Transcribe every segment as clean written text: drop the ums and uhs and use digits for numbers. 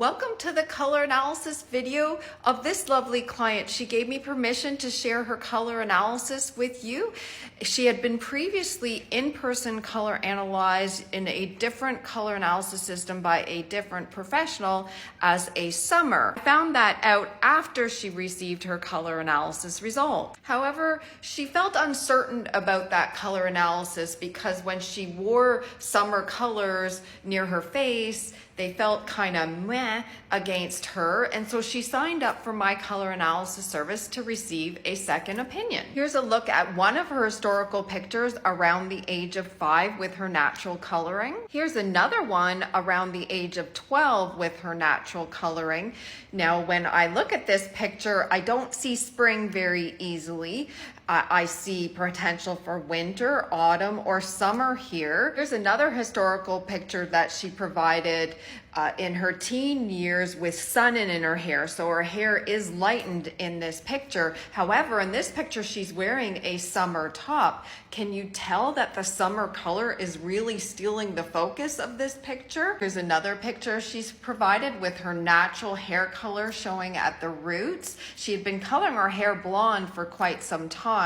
Welcome to the color analysis video of this lovely client. She gave me permission to share her color analysis with you. She had been previously in-person color analyzed in a different color analysis system by a different professional as a summer. I found that out after she received her color analysis result. However, she felt uncertain about that color analysis because when she wore summer colors near her face, they felt kind of meh against her, and so she signed up for my color analysis service to receive a second opinion. Here's a look at one of her historical pictures around the age of 5 with her natural coloring. Here's another one around the age of 12 with her natural coloring. Now, when I look at this picture, I don't see spring very easily. I see potential for winter, autumn, or summer here. Here's another historical picture that she provided in her teen years with sun in her hair. So her hair is lightened in this picture. However, in this picture, she's wearing a summer top. Can you tell that the summer color is really stealing the focus of this picture? Here's another picture she's provided with her natural hair color showing at the roots. She had been coloring her hair blonde for quite some time,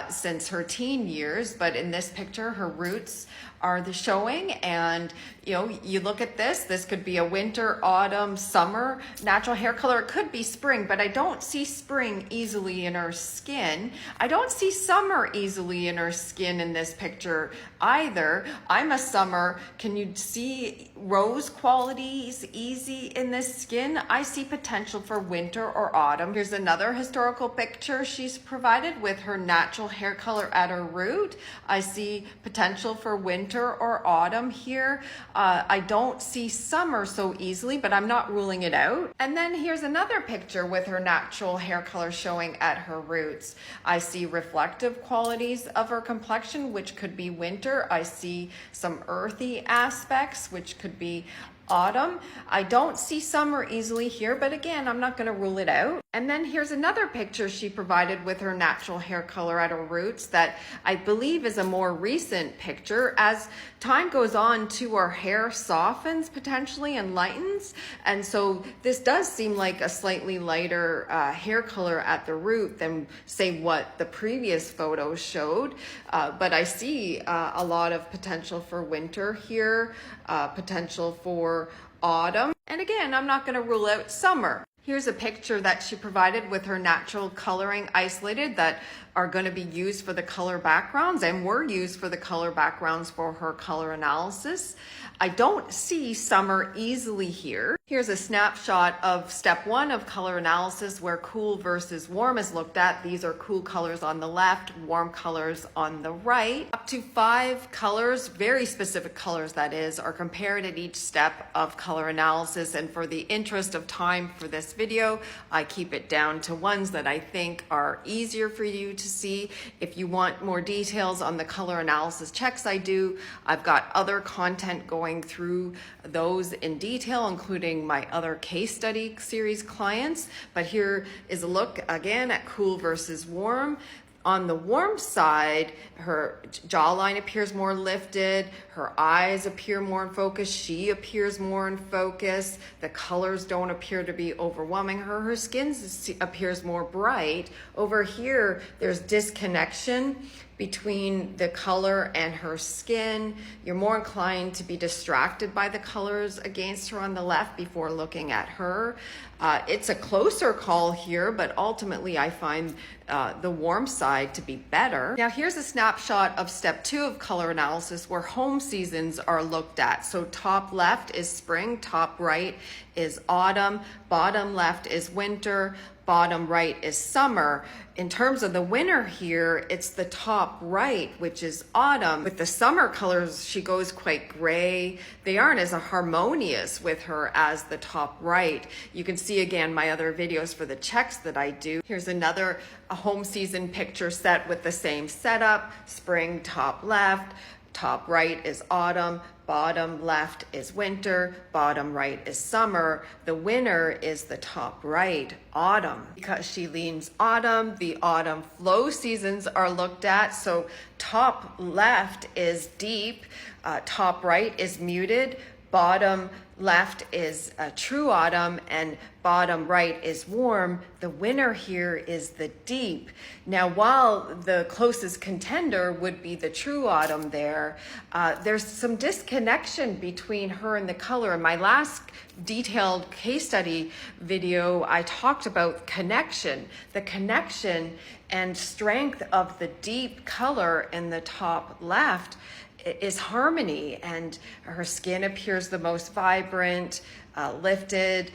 since her teen years, but in this picture, her roots are the showing, and you look at this could be a winter, autumn, summer natural hair color. It could be spring, but I don't see spring easily in her skin. I don't see summer easily in her skin in this picture either. I'm a summer. Can you see rose qualities easy in this skin? I see potential for winter or autumn. Here's another historical picture she's provided with her natural hair color at her root. I see potential for winter or autumn here. I don't see summer so easily, but I'm not ruling it out. And then here's another picture with her natural hair color showing at her roots. I see reflective qualities of her complexion, which could be winter. I see some earthy aspects, which could be autumn. I don't see summer easily here, but again, I'm not going to rule it out. And then here's another picture she provided with her natural hair color at her roots that I believe is a more recent picture. As time goes on too, our hair softens potentially and lightens, and so this does seem like a slightly lighter hair color at the root than say what the previous photo showed, but I see a lot of potential for winter here, potential for autumn, and again, I'm not going to rule out summer. Here's a picture that she provided with her natural coloring isolated that are going to be used for the color backgrounds and were used for the color backgrounds for her color analysis. I don't see summer easily here. Here's a snapshot of step 1 of color analysis where cool versus warm is looked at. These are cool colors on the left, warm colors on the right. Up to 5 colors, very specific colors that is, are compared at each step of color analysis. And for the interest of time for this video, I keep it down to ones that I think are easier for you to see. If you want more details on the color analysis checks I do, I've got other content going through those in detail, including my other case study series clients. But here is a look again at cool versus warm. On the warm side, her jawline appears more lifted, her eyes appear more in focus, she appears more in focus, the colors don't appear to be overwhelming her, her skin appears more bright. Over here, there's disconnection between the color and her skin. You're more inclined to be distracted by the colors against her on the left before looking at her. It's a closer call here, but ultimately I find the warm side to be better. Now here's a snapshot of step 2 of color analysis where home seasons are looked at. So top left is spring, top right is autumn, bottom left is winter, bottom right is summer. In terms of the winter here, it's the top right, which is autumn. With the summer colors, she goes quite gray. They aren't as harmonious with her as the top right. You can see again my other videos for the checks that I do. Here's another home season picture set with the same setup. Spring, top left, top right is autumn, bottom left is winter, bottom right is summer. The winner is the top right, autumn. Because she leans autumn, the autumn flow seasons are looked at. So top left is deep, top right is muted, bottom left is true autumn and bottom right is warm, the winner here is the deep. Now, while the closest contender would be the true autumn there's some disconnection between her and the color. In my last detailed case study video, I talked about connection, the connection and strength of the deep color in the top left is harmony, and her skin appears the most vibrant, lifted.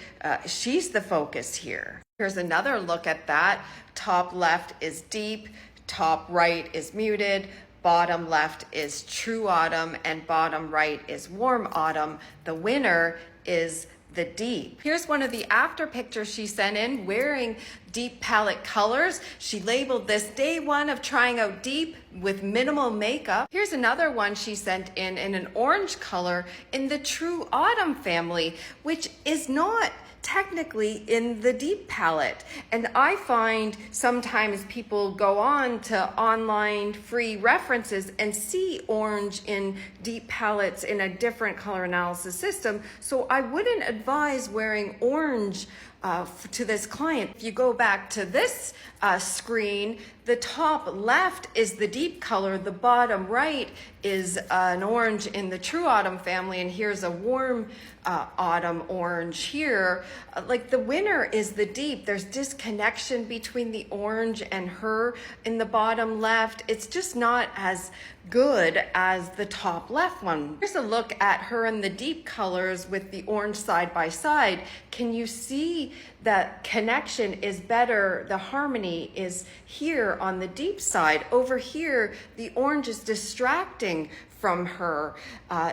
She's the focus here. Here's another look at that. Top left is deep, top right is muted, bottom left is true autumn, and bottom right is warm autumn. The winner is the deep. Here's one of the after pictures she sent in wearing deep palette colors. She labeled this day one of trying out deep with minimal makeup. Here's another one she sent in an orange color in the true autumn family, which is not technically in the deep palette. And I find sometimes people go on to online free references and see orange in deep palettes in a different color analysis system. So I wouldn't advise wearing orange to this client. If you go back to this screen, the top left is the deep color, the bottom right is an orange in the true autumn family, and here's a warm autumn orange here. Like the winner is the deep. There's disconnection between the orange and her in the bottom left. It's just not as good as the top left one. Here's a look at her in the deep colors with the orange side by side. Can you see that connection is better? The harmony is here on the deep side. Over here, the orange is distracting from her.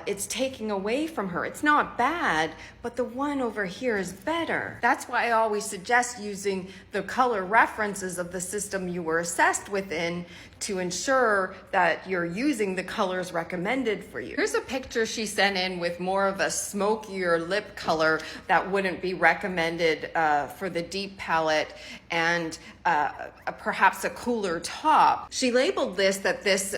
It's taking away from her. It's not bad, but the one over here is better. That's why I always suggest using the color references of the system you were assessed within to ensure that you're using the colors recommended for you. Here's a picture she sent in with more of a smokier lip color that wouldn't be recommended for the deep palette, and perhaps a cooler top. She labeled this that this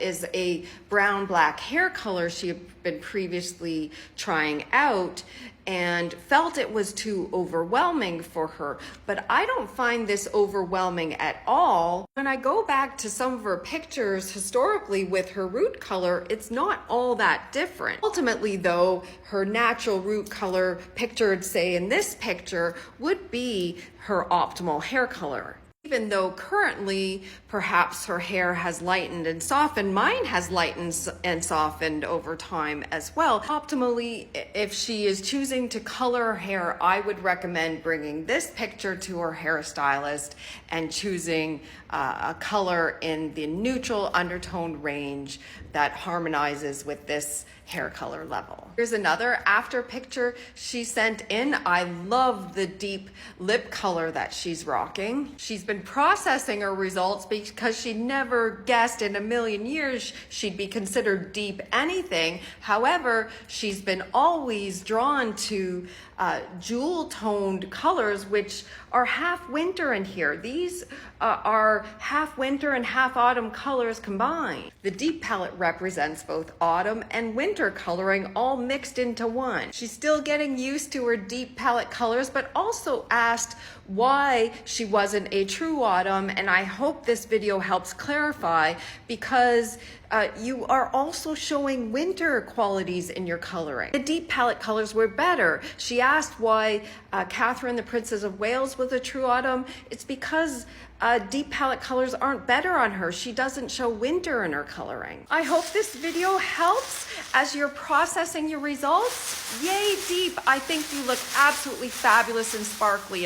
is a brown black hair color she had been previously trying out and felt it was too overwhelming for her. But I don't find this overwhelming at all. When I go back to some of her pictures historically with her root color, it's not all that different. Ultimately though, her natural root color pictured, say in this picture, would be her optimal hair color. Even though currently perhaps her hair has lightened and softened, mine has lightened and softened over time as well. Optimally, if she is choosing to color her hair, I would recommend bringing this picture to her hairstylist and choosing a color in the neutral undertone range that harmonizes with this hair color level. Here's another after picture she sent in. I love the deep lip color that she's rocking. She's been processing her results because she never guessed in a million years she'd be considered deep anything. However, she's been always drawn to jewel toned colors, which are half winter in here. These are half winter and half autumn colors combined. The deep palette represents both autumn and winter coloring all mixed into one. She's still getting used to her deep palette colors, but also asked why she wasn't a true autumn, and I hope this video helps clarify, because you are also showing winter qualities in your coloring. The deep palette colors were better. She asked why Catherine, the Princess of Wales, was a true autumn. It's because deep palette colors aren't better on her. She doesn't show winter in her coloring. I hope this video helps as you're processing your results. Yay, deep. I think you look absolutely fabulous and sparkly.